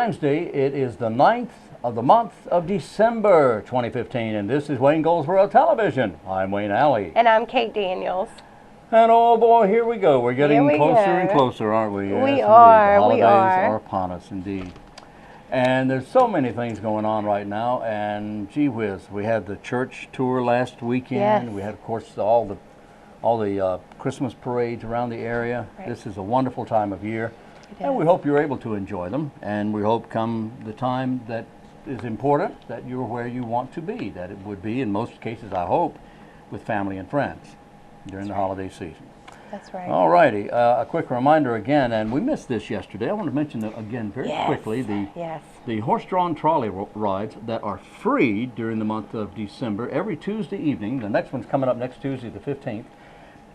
Wednesday. It is the 9th of the month of December 2015, and this is Wayne Goldsboro Television. I'm Wayne Alley. And I'm Kate Daniels. And oh boy, here we go. We're getting closer and closer, aren't we? Yes, we are. The holidays we are upon us, indeed. And there's so many things going on right now, and gee whiz, we had the church tour last weekend. Yes. We had, of course, all the Christmas parades around the area. Right. This is a wonderful time of year, and we hope you're able to enjoy them. And we hope come the time that is important that you're where you want to be, that it would be, in most cases, I hope, with family and friends during the holiday season. That's right. All righty. A quick reminder again, and we missed this yesterday. I want to mention again very quickly the horse-drawn trolley rides that are free during the month of December every Tuesday evening. The next one's coming up next Tuesday, the 15th,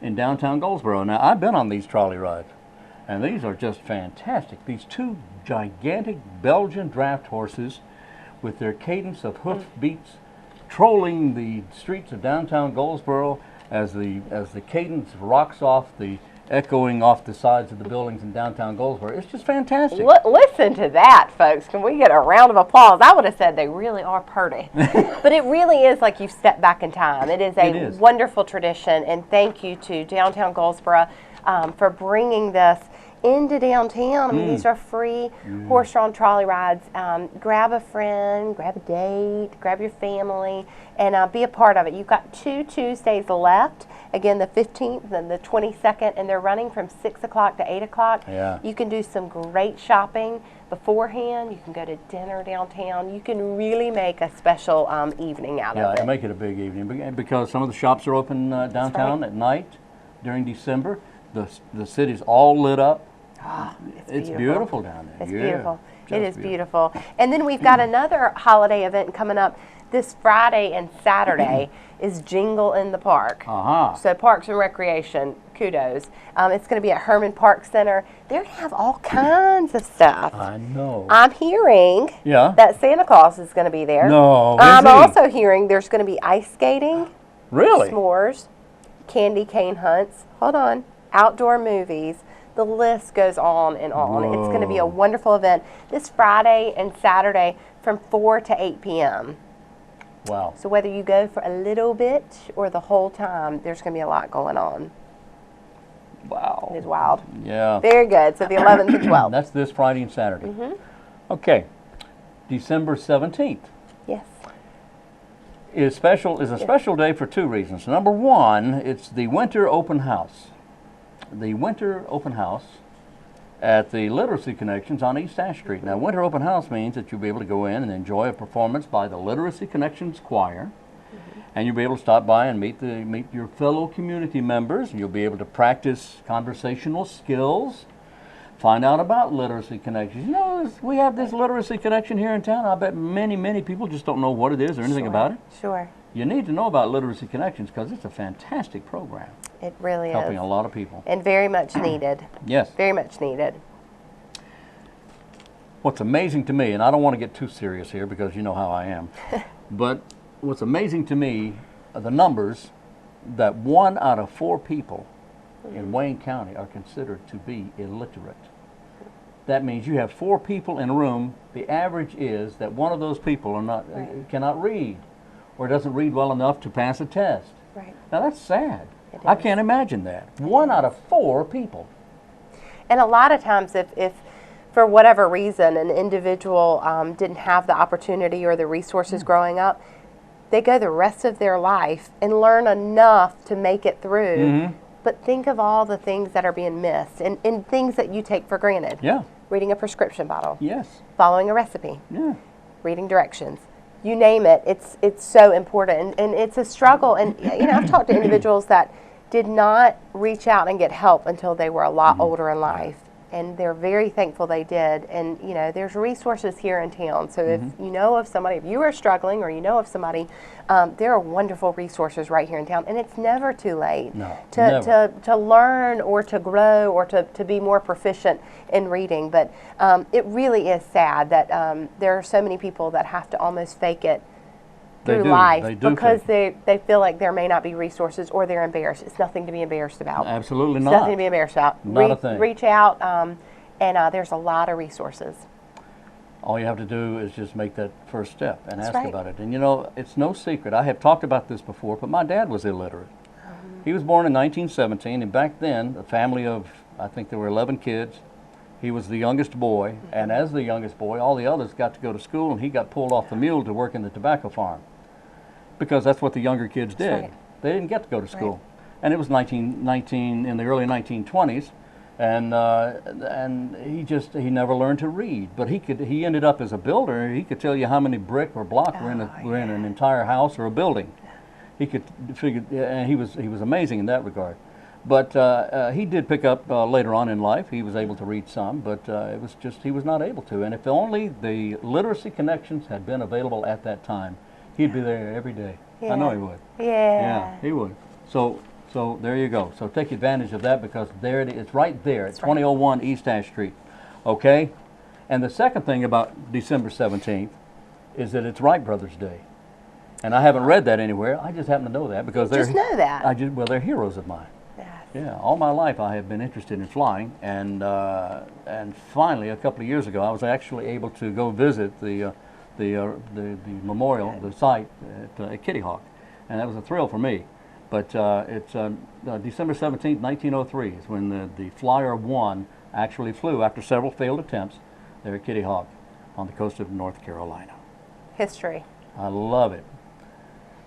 in downtown Goldsboro. Now, I've been on these trolley rides, and these are just fantastic. These two gigantic Belgian draft horses with their cadence of hoof beats trolling the streets of downtown Goldsboro as the cadence rocks off echoing off the sides of the buildings in downtown Goldsboro. It's just fantastic. Listen to that, folks. Can we get a round of applause? I would have said they really are pretty. But it really is like you've stepped back in time. It is a wonderful tradition, and thank you to downtown Goldsboro for bringing this into downtown. I mean, these are free horse-drawn trolley rides. Grab a friend, grab a date, grab your family, and be a part of it. You've got 2 Tuesdays left. Again, the 15th and the 22nd, and they're running from 6 o'clock to 8 o'clock. Yeah. You can do some great shopping beforehand. You can go to dinner downtown. You can really make a special evening out of it. Yeah, make it a big evening because some of the shops are open downtown at night during December. The city's all lit up. Oh, it's beautiful down there. It's beautiful. It is beautiful. And then we've got another holiday event coming up this Friday and Saturday is Jingle in the Park. So Parks and Recreation, kudos. It's going to be at Herman Park Center. They're going to have all kinds of stuff. I know. I'm hearing that Santa Claus is going to be there. No, I'm also hearing there's going to be ice skating. Really? S'mores, candy cane hunts. Hold on. Outdoor movies. The list goes on and on. Whoa. It's going to be a wonderful event this Friday and Saturday from 4 to 8 p.m. Wow. So whether you go for a little bit or the whole time, there's going to be a lot going on. Wow. It is wild. Yeah. Very good. So the 11th and 12th. That's this Friday and Saturday. Okay. December 17th. Yes. Is a special day for 2 reasons. Number one, it's the Winter Open House. The Winter Open House at the Literacy Connections on East Ash Street. Now, Winter Open House means that you'll be able to go in and enjoy a performance by the Literacy Connections Choir, and you'll be able to stop by and meet your fellow community members, and you'll be able to practice conversational skills, find out about Literacy Connections. You know, we have this Literacy Connection here in town. I bet many people just don't know what it is or anything about it. Sure. You need to know about Literacy Connections because it's a fantastic program. It really is. Helping a lot of people. And very much needed. Yes. Very much needed. What's amazing to me, and I don't want to get too serious here because you know how I am, but what's amazing to me are the numbers that 1 out of 4 people in Wayne County are considered to be illiterate. That means you have 4 people in a room. The average is that one of those people cannot read or doesn't read well enough to pass a test. Right. Now that's sad. I can't imagine that. 1 out of 4 people. And a lot of times if for whatever reason an individual didn't have the opportunity or the resources growing up, they go the rest of their life and learn enough to make it through. But think of all the things that are being missed and things that you take for granted. Yeah. Reading a prescription bottle. Yes. Following a recipe. Yeah. Reading directions. You name it, it's so important. And it's a struggle. And you know, I've talked to individuals that did not reach out and get help until they were a lot older in life. And they're very thankful they did. And, you know, there's resources here in town. So if you know of somebody, if you are struggling or you know of somebody, there are wonderful resources right here in town. And it's never too late to learn or to grow or to be more proficient in reading. But it really is sad that there are so many people that have to almost fake it through life because they feel like there may not be resources or they're embarrassed. It's nothing to be embarrassed about. Absolutely not. It's nothing to be embarrassed about. Not a thing. Reach out, and there's a lot of resources. All you have to do is just make that first step and That's ask right. about it. And you know, it's no secret. I have talked about this before, but my dad was illiterate. He was born in 1917, and back then, a family of, I think there were 11 kids. He was the youngest boy, and as the youngest boy, all the others got to go to school, and he got pulled off the mule to work in the tobacco farm, because that's what the younger kids did. Right. They didn't get to go to school. And it was 1919, in the early 1920s, and he never learned to read. But he ended up as a builder. He could tell you how many brick or block were in an entire house or a building. He could figure, and he was amazing in that regard. But he did pick up later on in life. He was able to read some, but it was just he was not able to. And if only the literacy connections had been available at that time, he'd be there every day. Yeah. I know he would. Yeah. He would. So there you go. So take advantage of that, because there it is. It's right there. It's 2001 East Ash Street. Okay? And the second thing about December 17th is that it's Wright Brothers Day. And I haven't read that anywhere. I just happen to know that because Just know that. Well, they're heroes of mine. Yes. Yeah, all my life I have been interested in flying, and finally a couple of years ago I was actually able to go visit the memorial, the site at Kitty Hawk, and that was a thrill for me. But it's December 17th, 1903 is when the Flyer 1 actually flew after several failed attempts there at Kitty Hawk on the coast of North Carolina. History. I love it.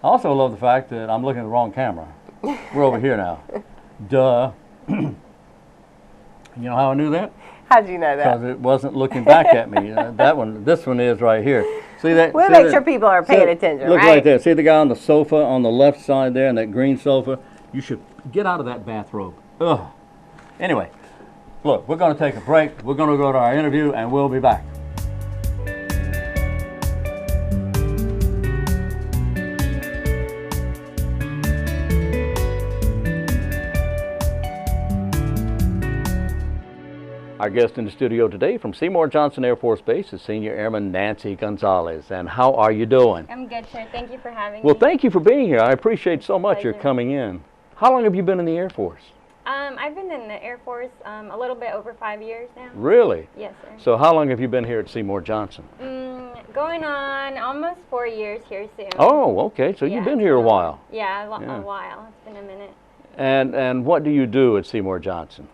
I also love the fact that I'm looking at the wrong camera. We're over here now. Duh. You know how I knew that? How did you know that? Because it wasn't looking back at me. This one is right here. See that? We'll see make that? sure people are paying attention, Look right? right there. See the guy on the sofa on the left side there, and that green sofa? You should get out of that bathrobe. Ugh. Anyway, look, we're going to take a break. We're going to go to our interview, and we'll be back. Our guest in the studio today from Seymour Johnson Air Force Base is Senior Airman Nancy Gonzales. And how are you doing? I'm good, sir. Thank you for having me. Well, thank you for being here. I appreciate so much your Pleasure. coming in. How long have you been in the Air Force? I've been in the Air Force a little bit over 5 years now. Really? Yes, sir. So how long have you been here at Seymour Johnson? Going on almost 4 years here soon. Oh, okay. So you've been here a while. Yeah, a while. It's been a minute. And what do you do at Seymour Johnson?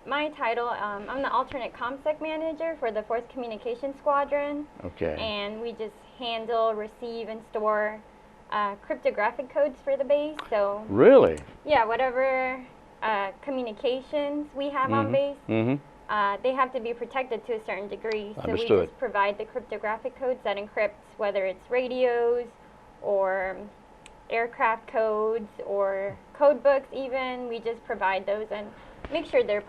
My title, I'm the alternate ComSec manager for the 4th Communication Squadron. Okay. And we just handle, receive, and store cryptographic codes for the base. So Really? yeah, whatever communications we have on base, they have to be protected to a certain degree. So we Understood. just provide the cryptographic codes that encrypt whether it's radios or aircraft codes or code books even. We just provide those and make sure they're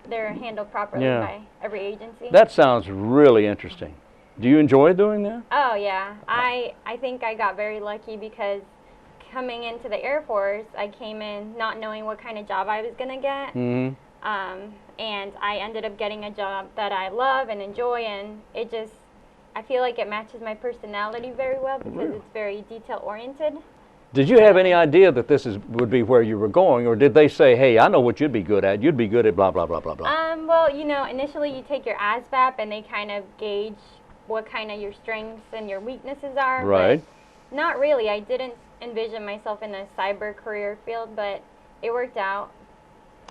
they're handled properly by every agency. That sounds really interesting. Do you enjoy doing that? Oh yeah, I think I got very lucky because coming into the Air Force, I came in not knowing what kind of job I was gonna get, and I ended up getting a job that I love and enjoy, and I feel like it matches my personality very well because it's very detail oriented. Did you have any idea that this would be where you were going, or did they say, hey, I know what you'd be good at. You'd be good at blah, blah, blah, blah, blah? Well, you know, initially you take your ASVAB and they kind of gauge what kind of your strengths and your weaknesses are. Right. But not really. I didn't envision myself in a cyber career field, but it worked out.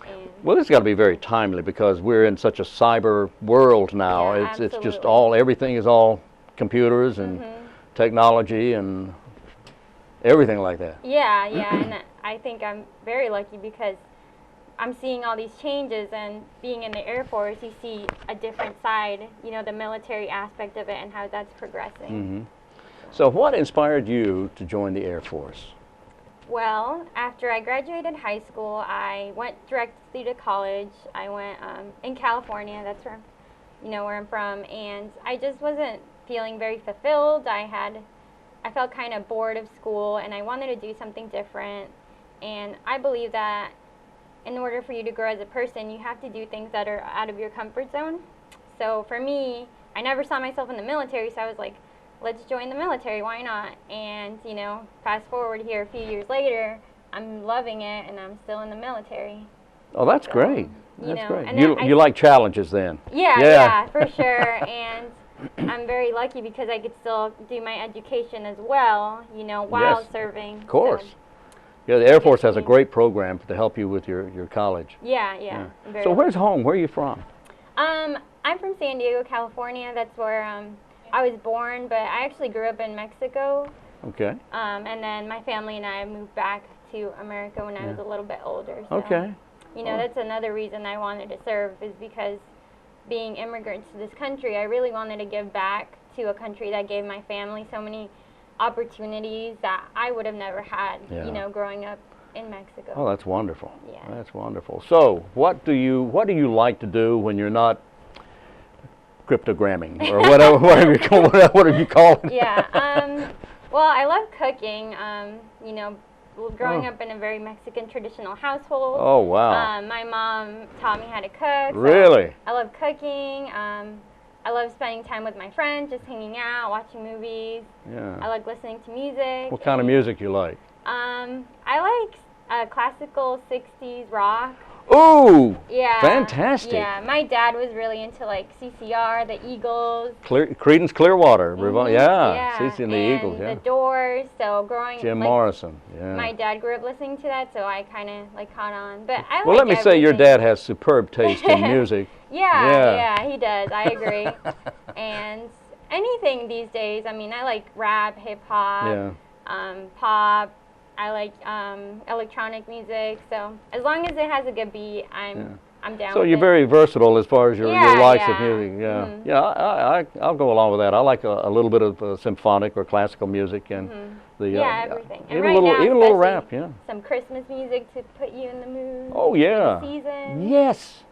And Well, this has got to be very timely because we're in such a cyber world now. Yeah, it's just absolutely. everything is all computers and technology and everything like that. Yeah, and I think I'm very lucky because I'm seeing all these changes, and being in the Air Force, you see a different side, you know, the military aspect of it and how that's progressing. So what inspired you to join the Air Force? Well, after I graduated high school, I went directly to college. I went in California, that's where, where I'm from, and I just wasn't feeling very fulfilled. I felt kind of bored of school, and I wanted to do something different. And I believe that in order for you to grow as a person, you have to do things that are out of your comfort zone. So for me, I never saw myself in the military, so I was like, let's join the military, why not? And, fast forward here a few years later, I'm loving it, and I'm still in the military. Oh, that's great. You That's know, great. and You like challenges then? Yeah, for sure. And I'm very lucky because I could still do my education as well, you know, while Yes, serving. Of course. So, Yeah, the Air Force has a great program to help you with your college. yeah. So where's home? Where are you from? I'm from San Diego, California. That's where I was born, but I actually grew up in Mexico. Okay. And then my family and I moved back to America when I was a little bit older. So, Okay. you know, that's another reason I wanted to serve, is because being immigrants to this country, I really wanted to give back to a country that gave my family so many opportunities that I would have never had, you know, growing up in Mexico. Oh, that's wonderful. Yeah. That's wonderful. So, what do you like to do when you're not cryptogramming or whatever you call it? Yeah. Well, I love cooking. You know, growing up in a very Mexican traditional household. Oh, wow. My mom taught me how to cook. So Really? I love cooking. I love spending time with my friends, just hanging out, watching movies. Yeah. I like listening to music. What kind of music you like? I like classical 60s rock. Ooh! Yeah. Fantastic. Yeah, my dad was really into like CCR, the Eagles. Creedence Clearwater. Yeah. CC and the Eagles, The Doors. So growing Jim like, Morrison, yeah. my dad grew up listening to that, so I kind of like caught on. But I Well, like let me say your everything. dad has superb taste in music. Yeah, he does. I agree. And anything these days. I mean, I like rap, hip hop, pop. I like electronic music. So as long as it has a good beat, I'm down. So with you're it. very versatile as far as your likes of yeah. music. Yeah, I'll go along with that. I like a little bit of symphonic or classical music and the everything. And even right a little now, even a little especially rap. Yeah. Some Christmas music to put you in the mood. Oh yeah. For the season. Yes.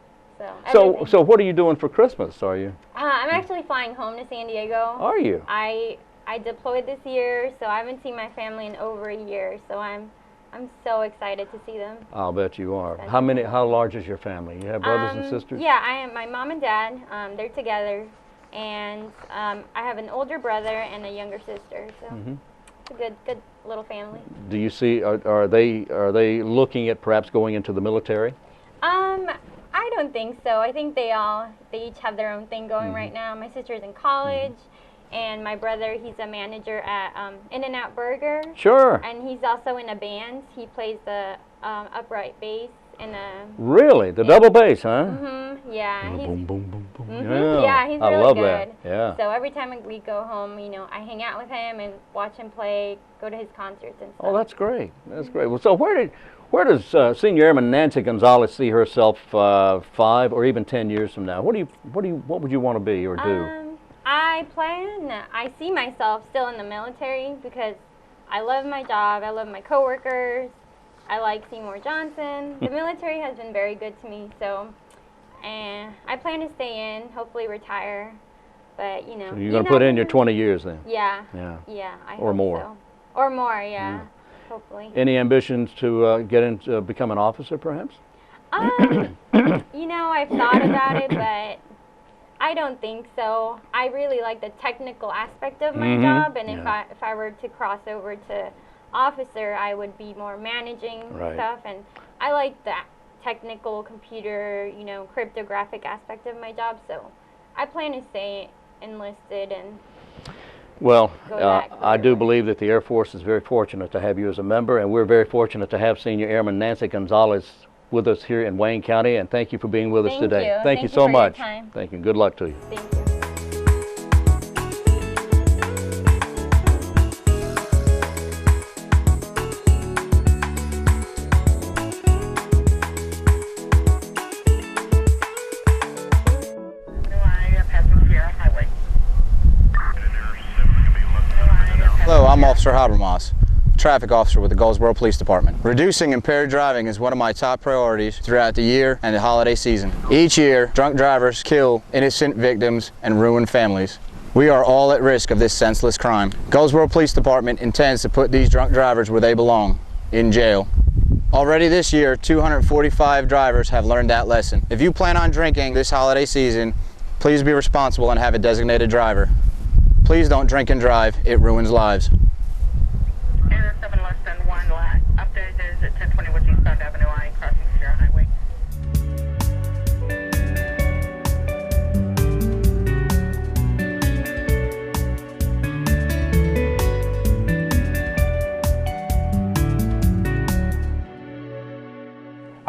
So what are you doing for Christmas? Are you? I'm actually flying home to San Diego. Are you? I deployed this year, so I haven't seen my family in over a year. So I'm so excited to see them. I'll bet you are. How large is your family? You have brothers and sisters? Yeah, I am. My mom and dad, they're together, and I have an older brother and a younger sister. So it's a good little family. Do you see? Are they looking at perhaps going into the military? I don't think so. I think they each have their own thing going right now. My sister's in college. And my brother, he's a manager at In-N-Out Burger. Sure. And he's also in a band. He plays the upright bass in a... Really? The double bass, huh? Yeah. Boom, boom, boom, boom. Yeah, he's really I love good. that. Yeah. So every time we go home, you know, I hang out with him and watch him play, go to his concerts and stuff. Oh, that's great. That's great. Well, so where does Senior Airman Nancy Gonzales see herself 5 or even 10 years from now? What would you want to be or do? I see myself still in the military because I love my job, I love my coworkers, I like Seymour Johnson. The military has been very good to me, so I plan to stay in, hopefully retire, but you know. So you're going to put in your 20 years then? Yeah. I hope more. so. Or more, hopefully. Any ambitions to become an officer perhaps? You know, I've thought about it, but I don't think so. I really like the technical aspect of my job, and if I were to cross over to officer, I would be more managing stuff, and I like the technical computer, you know, cryptographic aspect of my job, so I plan to stay enlisted and well, I do believe that the Air Force is very fortunate to have you as a member, and we're very fortunate to have Senior Airman Nancy Gonzales with us here in Wayne County, and thank you for being with us today. Thank you so much. Thank you. Good luck to you. Thank you. Hello, I'm Officer Habermas, traffic officer with the Goldsboro Police Department. Reducing impaired driving is one of my top priorities throughout the year and the holiday season. Each year, drunk drivers kill innocent victims and ruin families. We are all at risk of this senseless crime. Goldsboro Police Department intends to put these drunk drivers where they belong, in jail. Already this year, 245 drivers have learned that lesson. If you plan on drinking this holiday season, please be responsible and have a designated driver. Please don't drink and drive, it ruins lives. 7 less than 1 lot. Update is at 1020 West Eastbound Avenue I, crossing Sierra Highway.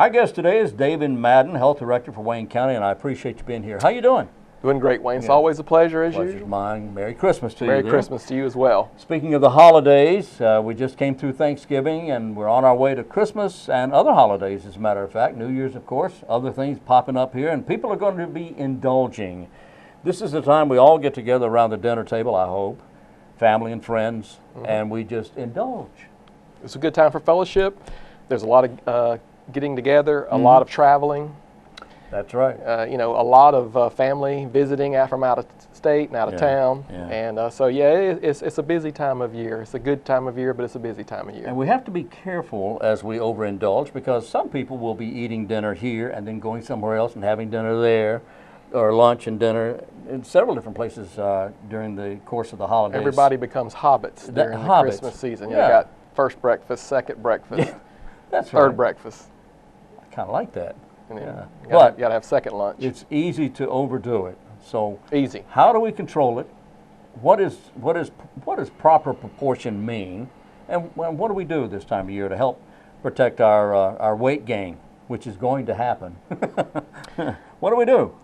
Our guest today is Davin Madden, Health Director for Wayne County, and I appreciate you being here. How you doing? Doing great, Wayne. It's always a pleasure, as Pleasure's usual. mine. Merry Christmas to you. Merry Christmas to you as well. Speaking of the holidays, we just came through Thanksgiving, and we're on our way to Christmas and other holidays, as a matter of fact. New Year's, of course, other things popping up here, and people are going to be indulging. This is the time we all get together around the dinner table, I hope, family and friends, and we just indulge. It's a good time for fellowship. There's a lot of getting together, a lot of traveling. That's right. A lot of family visiting from out of state and out of town. Yeah. And it's a busy time of year. It's a good time of year, but it's a busy time of year. And we have to be careful as we overindulge, because some people will be eating dinner here and then going somewhere else and having dinner there, or lunch and dinner in several different places during the course of the holidays. Everybody becomes hobbits during the Christmas season. You got first breakfast, second breakfast, That's third breakfast. I kind of like that. And then you But got to have second lunch. it's easy to overdo it. So Easy. how do we control it? What does proper proportion mean? And what do we do this time of year to help protect our weight gain, which is going to happen? What do we do?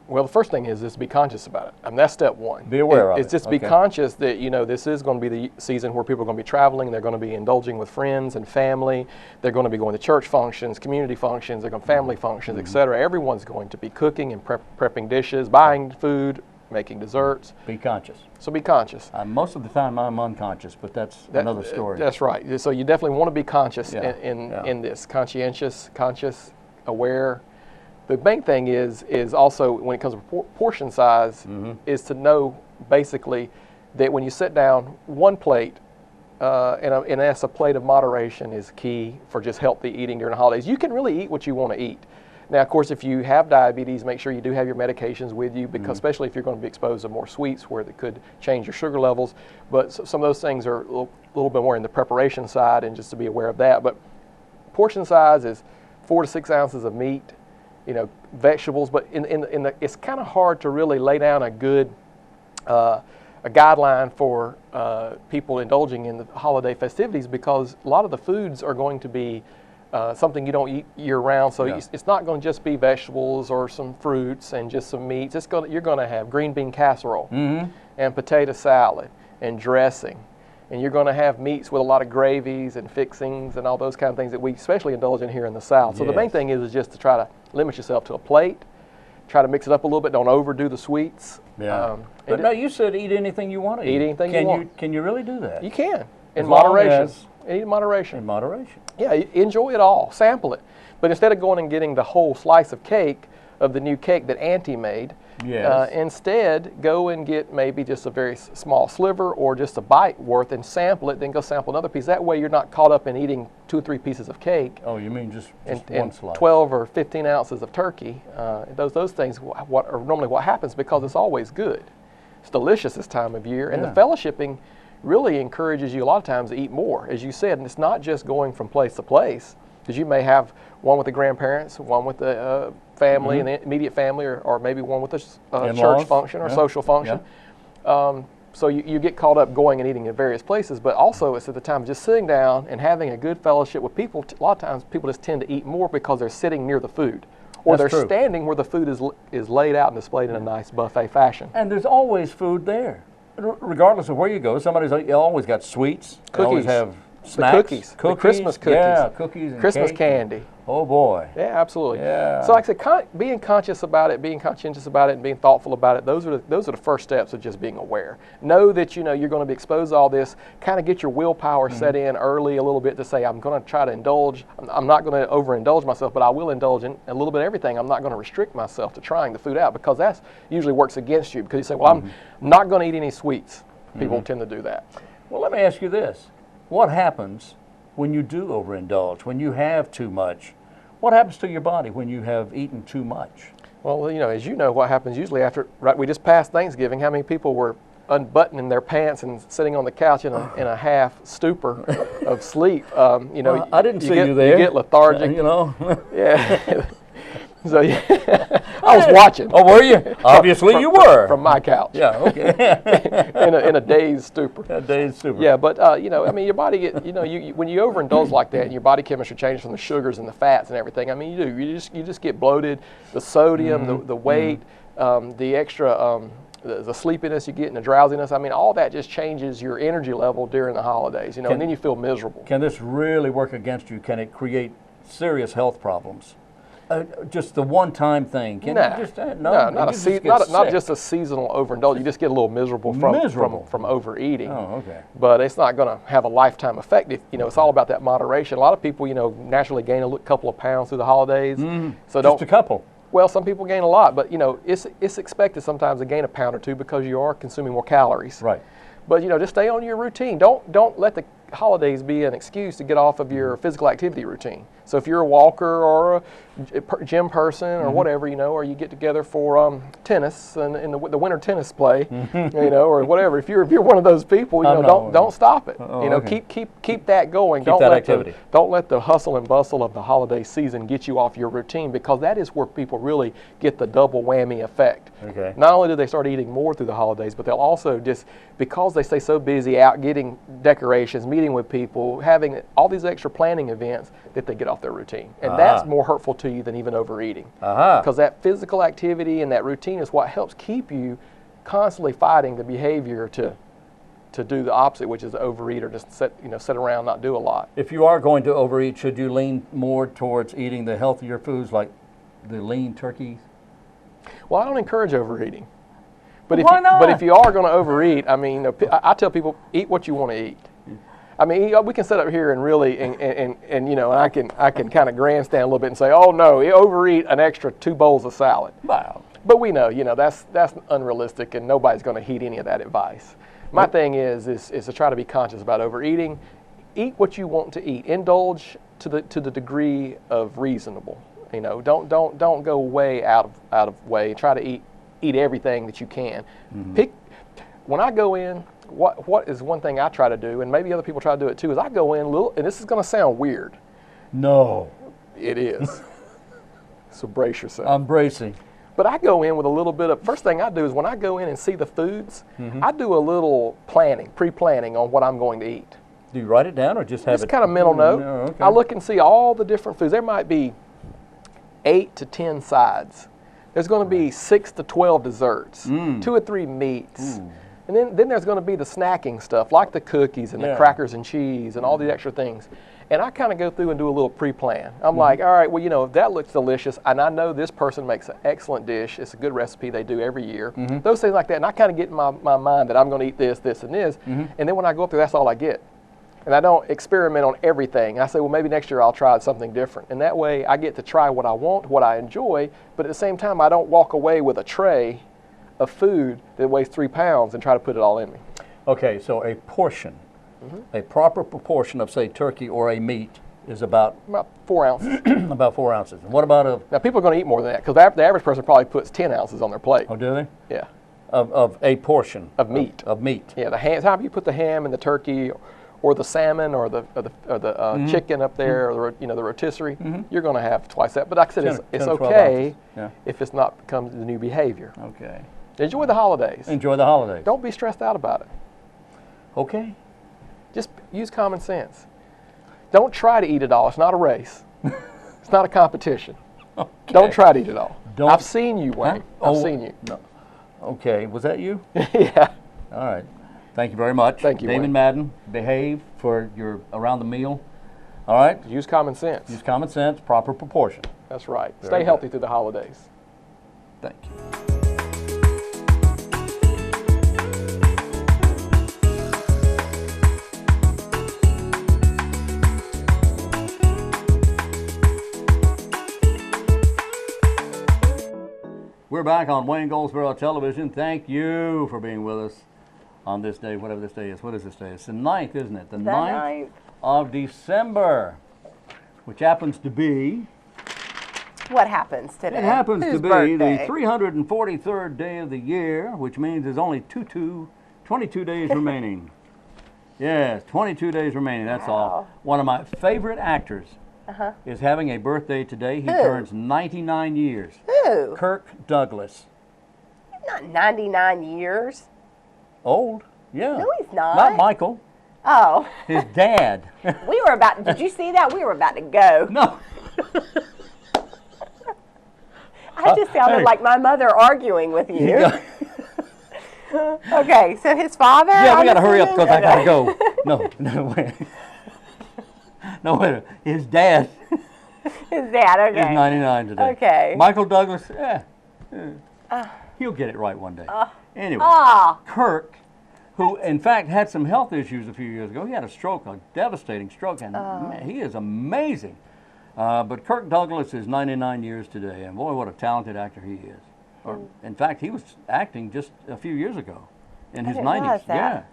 Well, the first thing is be conscious about it. I mean, that's step one. Be aware of it. It's just be conscious that, this is going to be the season where people are going to be traveling. They're going to be indulging with friends and family. They're going to be going to church functions, community functions, they're going to family functions, etc. Everyone's going to be cooking and prepping dishes, buying food, making desserts. Be conscious. So be conscious. Most of the time I'm unconscious, but that's another story. That's right. So you definitely want to be conscious in this. Conscientious, conscious, aware. The main thing is also, when it comes to portion size, is to know basically that when you sit down, one plate, and that's a plate of moderation, is key for just healthy eating during the holidays. You can really eat what you want to eat. Now, of course, if you have diabetes, make sure you do have your medications with you, because especially if you're going to be exposed to more sweets, where they could change your sugar levels. But some of those things are a little bit more in the preparation side, and just to be aware of that. But portion size is 4 to 6 ounces of meat, vegetables, but it's kind of hard to really lay down a good a guideline for people indulging in the holiday festivities, because a lot of the foods are going to be something you don't eat year-round. So it's not going to just be vegetables or some fruits and just some meats. You're going to have green bean casserole and potato salad and dressing. And you're going to have meats with a lot of gravies and fixings and all those kind of things that we especially indulge in here in the South. So the main thing is just to try to limit yourself to a plate. Try to mix it up a little bit. Don't overdo the sweets. Yeah. But no, you said eat anything you want to eat. Eat anything you want. Can you really do that? You can. In As long moderation. as- Eat in moderation. In moderation. Yeah, enjoy it all. Sample it. But instead of going and getting the whole slice of cake, of the new cake that Auntie made, instead go and get maybe just a very small sliver or just a bite worth and sample it, then go sample another piece. That way you're not caught up in eating 2 or 3 pieces of cake. Oh, you mean just and one slice? 12 or 15 ounces of turkey. Those things what are normally what happens, because it's always good. It's delicious this time of year, and the fellowshipping really encourages you a lot of times to eat more, as you said. And it's not just going from place to place, because you may have one with the grandparents, one with the family and the immediate family, or maybe one with a church function or social function. So you get caught up going and eating at various places, but also it's at the time of just sitting down and having a good fellowship with people. A lot of times people just tend to eat more because they're sitting near the food, or they're standing where the food is laid out and displayed in a nice buffet fashion. And there's always food there. Regardless of where you go, somebody's always got sweets. They always have snacks. The Christmas cookies. Yeah, cookies and Christmas cake. candy. Oh boy. Yeah, absolutely. Yeah. So like I said, being conscious about it, being conscientious about it, and being thoughtful about it, those are the first steps of just being aware. Know that you're going to be exposed to all this. Kind of get your willpower set in early a little bit to say, I'm going to try to indulge. I'm not going to overindulge myself, but I will indulge in a little bit of everything. I'm not going to restrict myself to trying the food out, because that usually works against you, because you say, well, I'm not going to eat any sweets. People tend to do that. Well, let me ask you this. What happens when you do overindulge, when you have too much? What happens to your body when you have eaten too much? Well, as you know, what happens usually after, we just passed Thanksgiving, how many people were unbuttoning their pants and sitting on the couch in a half stupor of sleep? Well, I didn't see you there. You get lethargic. Yeah. So yeah, I was watching. Oh, were you? Obviously you were. From my couch. Yeah, okay. in a dazed stupor. A dazed stupor. Yeah, but you know, I mean, your body get, you know, when you overindulge like that, and your body chemistry changes from the sugars and the fats and everything. I mean, you do. You just get bloated. The sodium, the weight, the extra. The sleepiness you get and the drowsiness, I mean, all that just changes your energy level during the holidays, you know, and then you feel miserable. Can this really work against you? Can it create serious health problems? Just the one-time thing? Can it just, not just a seasonal overindulgence. You just get a little miserable from overeating. Oh, okay. But it's not going to have a lifetime effect. You know, it's all about that moderation. A lot of people, you know, naturally gain a couple of pounds through the holidays. So just a couple. Well, some people gain a lot, but you know, it's expected sometimes to gain a pound or two because you are consuming more calories. Right. But you know, just stay on your routine. Don't let the holidays be an excuse to get off of your physical activity routine. So if you're a walker or a gym person or whatever, you know, or you get together for tennis and in the winter tennis play, you know, or whatever. If you're one of those people, you know, don't stop it. You know, keep that going. Keep that activity. Don't let the hustle and bustle of the holiday season get you off your routine, because that is where people really get the double whammy effect. Okay. Not only do they start eating more through the holidays, but they'll also just, because they stay so busy out getting decorations, meeting with people, having all these extra planning events, that they get off their routine. And that's more hurtful to you than even overeating. Because that physical activity and that routine is what helps keep you constantly fighting the behavior to do the opposite, which is to overeat or just sit around, not do a lot. If you are going to overeat, should you lean more towards eating the healthier foods like the lean turkeys? Well, I don't encourage overeating. But Why not? But if you are going to overeat, I mean, I tell people, eat what you want to eat. I mean, we can sit up here and really, and you know, I can kind of grandstand a little bit and say, oh no, you overeat an extra 2 bowls of salad. Wow. But we know, you know, that's unrealistic, and nobody's going to heed any of that advice. My thing is to try to be conscious about overeating. Eat what you want to eat. Indulge to the degree of reasonable. You know, don't go way out of way. Try to eat everything that you can. Pick. When I go in, what is one thing I try to do, and maybe other people try to do it too, is I go in a little, and this is going to sound weird. No. It is. So brace yourself. I'm bracing. But I go in with a little bit of, first thing I do is when I go in and see the foods, I do a little planning, pre-planning on what I'm going to eat. Do you write it down or just have it? Just kind of mental note. No, okay. I look and see all the different foods. There might be 8 to 10 sides. There's going to be 6 to 12 desserts, 2 or 3 meats. And then there's going to be the snacking stuff, like the cookies and the crackers and cheese and all the extra things. And I kind of go through and do a little pre-plan. I'm like, all right, well, you know, if that looks delicious, and I know this person makes an excellent dish, it's a good recipe they do every year, those things like that. And I kind of get in my mind that I'm going to eat this, this, and this. And then when I go up there, that's all I get. And I don't experiment on everything. I say, well, maybe next year I'll try something different. And that way I get to try what I want, what I enjoy, but at the same time I don't walk away with a tray of food that weighs 3 pounds and try to put it all in me. Okay, so a portion, a proper proportion of, say, turkey or a meat is about 4 ounces. about 4 ounces. And what about Now people are going to eat more than that, because the average person probably puts 10 ounces on their plate. Oh, do they? Yeah. Of a portion of meat. Of meat. Yeah, the ham. How you put the ham and the turkey, or the salmon, or the chicken up there, or the rotisserie, you're going to have twice that. But like I said, it's okay if it's not becomes the new behavior. Okay. Enjoy the holidays. Enjoy the holidays. Don't be stressed out about it. Okay. Just use common sense. Don't try to eat it all. It's not a race. It's not a competition. Okay. Don't try to eat it all. Don't. I've seen you, Wayne. I've seen you. No. Okay. Was that you? Yeah. All right. Thank you very much. Thank you, Davin Wayne. Madden, behave for your around the meal. All right? Use common sense. Use common sense, proper proportion. That's right. Very Stay good. healthy through the holidays. Thank you. We're back on Wayne Goldsboro Television. Thank you for being with us on this day, whatever this day is. What is this day? It's the 9th, isn't it? The 9th of December, which happens to be... What happens today? It happens Whose to be birthday? the 343rd day of the year, which means there's only 22 days remaining. Yes, 22 days remaining, that's all. One of my favorite actors is having a birthday today. He turns 99 years. Who? Kirk Douglas. He's not 99 years. Old? Yeah. No, he's not. Not Michael. Oh. His dad. We were about, did you see that? We were about to go. No. I just sounded Hey. like my mother arguing with you. Okay, so his father? Yeah, we got to hurry up assuming? because I got to go. No, wait. No, wait. His dad His dad, okay. is 99 today. Okay. Michael Douglas, he'll get it right one day. Anyway, Kirk, who in fact had some health issues a few years ago. He had a stroke, a devastating stroke, and man, he is amazing. But Kirk Douglas is 99 years today, and boy, what a talented actor he is. In fact, he was acting just a few years ago, in his 90s. Yeah,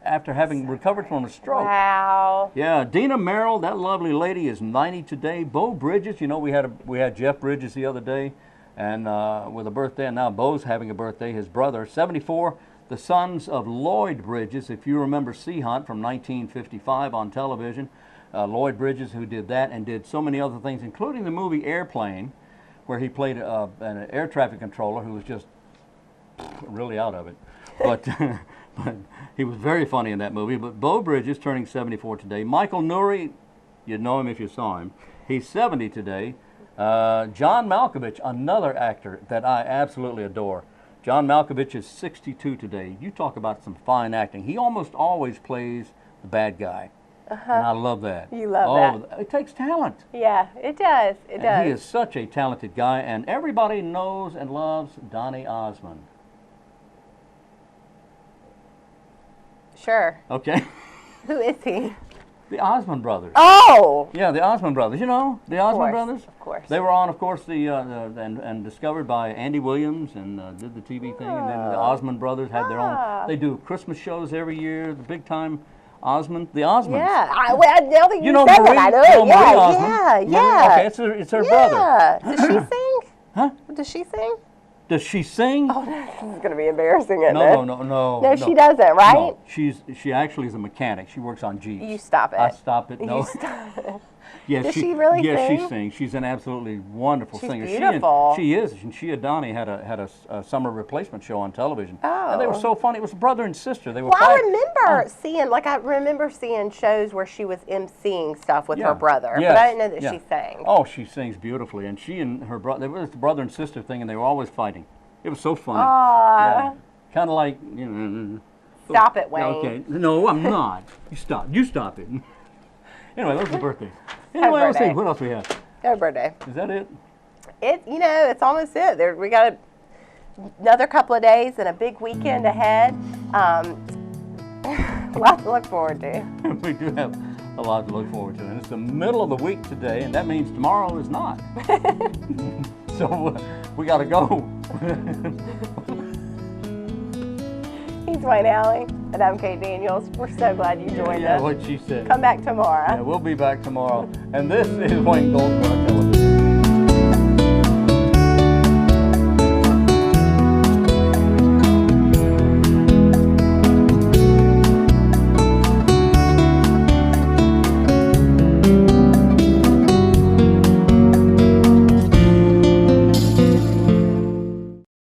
after having recovered from a stroke. Wow. Yeah, Dina Merrill, that lovely lady, is 90 today. Bo Bridges, you know, we had Jeff Bridges the other day, and with a birthday, and now Bo's having a birthday. His brother, 74. The sons of Lloyd Bridges, if you remember Sea Hunt from 1955 on television. Lloyd Bridges, who did that and did so many other things, including the movie Airplane, where he played an air traffic controller who was just really out of it. But, but he was very funny in that movie. But Bo Bridges turning 74 today. Michael Nouri, you'd know him if you saw him. He's 70 today. John Malkovich, another actor that I absolutely adore. John Malkovich is 62 today. You talk about some fine acting. He almost always plays the bad guy. And I love that. You love that. It takes talent. Yeah, it does. It does. He is such a talented guy, and everybody knows and loves Donny Osmond. Sure. Okay? Who is he? The Osmond brothers. Oh! Yeah, the Osmond brothers. You know, the Osmond brothers? Of course. They were on, of course, and discovered by Andy Williams and did the TV thing. And then the Osmond brothers had their own. They do Christmas shows every year, the big time Osmond, the Osmonds. Yeah, now that you know say Marie? that, I know You know it. Marie Yeah, Osmond? yeah. Okay, it's her brother. Does she sing? Huh? Does she sing? Does she sing? Oh, this is going to be embarrassing, isn't it? No. No, she doesn't, right? No, she actually is a mechanic. She works on Jeeps. You stop it. I stop it. No. You stop it. Yes, Does she really yes, sing? she sings. She's an absolutely wonderful She's singer. beautiful. She is. And she and Donnie had a summer replacement show on television. Oh. And they were so funny. It was brother and sister. They were. Well, I remember seeing shows where she was emceeing stuff with her brother, Yes. but I didn't know that she sang. Oh, she sings beautifully, and she and her brother. It was the brother and sister thing, and they were always fighting. It was so funny. Aww. Kind of like, you know. Stop it, Wayne. Okay. No, I'm not. You stop. You stop it. Anyway, those are the birthdays. Anyway, let's see birthday. what else we have. Happy birthday. Is that it? It's almost it. We got another couple of days and a big weekend ahead. A lot to look forward to. We do have a lot to look forward to. And it's the middle of the week today, and that means tomorrow is not. So we got to go. He's Wayne Alley, and I'm Kate Daniels. We're so glad you joined us. What she said. Come back tomorrow. Yeah, we'll be back tomorrow. And this is Wayne Goldberg.